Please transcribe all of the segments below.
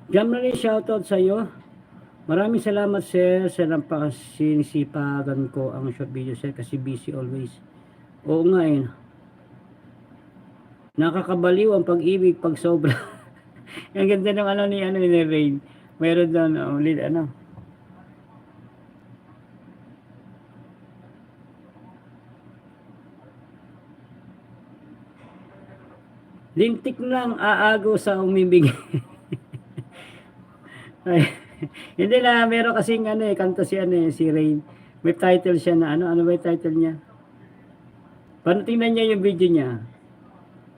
Jamari, shoutout sa iyo. Maraming salamat sir sa napakasinisipagan ko ang short video sir kasi busy always. Oo nga eh. Nakakabaliw ang pag-ibig pag sobra. Ang ganda ng ni Rain. Meron doon ulit lintik lang aago sa umibig. Ay, hindi na, meron kasing kanta si Rain. May title siya na ano ba yung title niya? Paano tingnan niya yung video niya?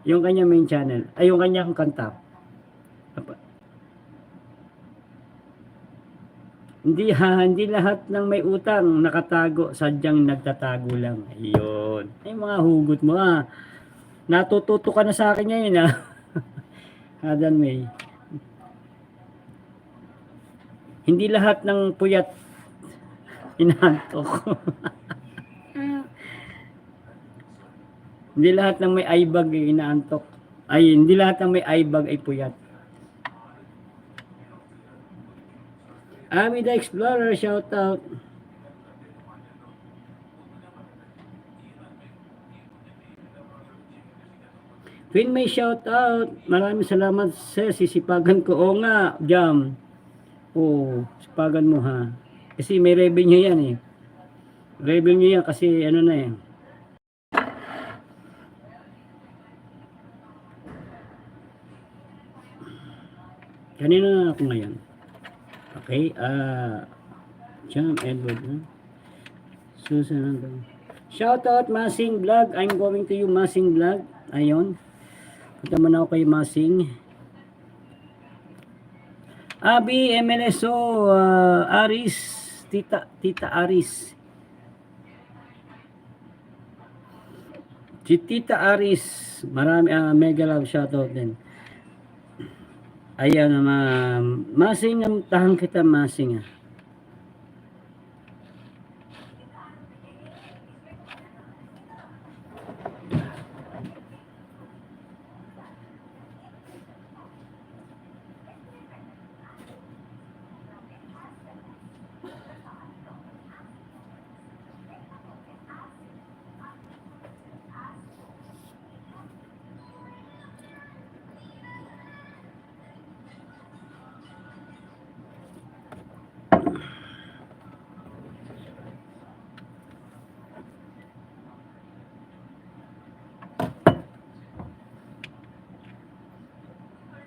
Yung kanya main channel. Ay, yung kanya kanta. Hindi lahat ng may utang nakatago, sadyang nagtatago lang. Ayun. Ay, mga hugot mo Natututo ka na sa akin ngayon Adan May. Hindi lahat ng puyat inaantok. Hindi lahat ng may aibag ay inaantok. Ay, hindi lahat ng may aibag ay puyat. Ami the Explorer, shout out. Queen may shout out. Maraming salamat sir, sisipagan ko. Oo nga, Jam. Sipagan mo ha. Kasi may revenue yan eh. Revenue yan kasi ano na eh. Kanina na ako ngayon. Okay, Jam Edward. Susan. Shout out Masing Vlog. I'm going to you Masing Vlog. Ayun. Punta man ako kay Masing. Abi MLSO Aris, Tita Aris. Si Tita Aris, marami mega love shoutout din. Ayan Masing, tahang kita Masing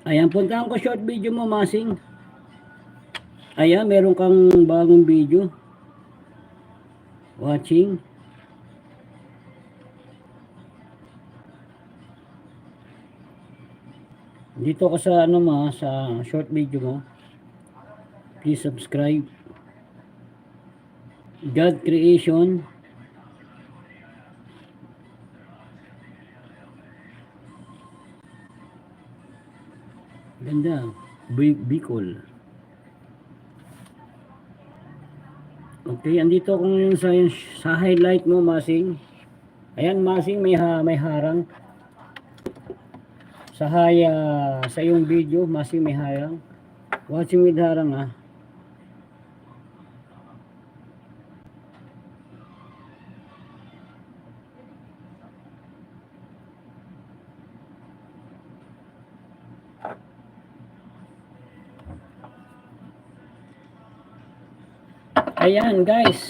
Ayan, puntahan ko short video mo, Masing. Ayan, meron kang bagong video. Watching. Dito ka sa sa short video mo. Please subscribe. God Creation. Ganda. Bicol. Okay, andito ako ngayon sa highlight mo, Masing. Ayan, Masing, may harang. Sa iyong video, Masing, may harang. Watching with harang Ayan, guys.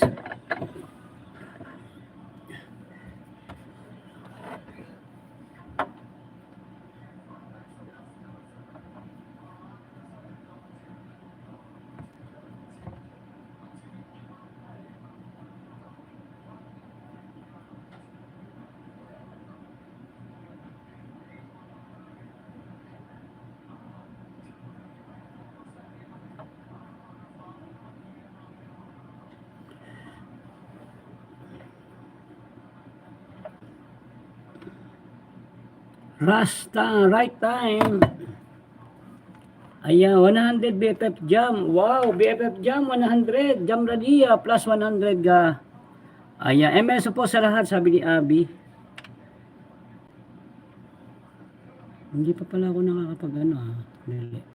Rasta, right time. Ayan, 100 BFF Jam. Wow, BFF Jam 100. Jam Radia plus 100 ga. Ayan, MSO po sa lahat, sabi ni Abby. Hindi pa pala ako nakakapag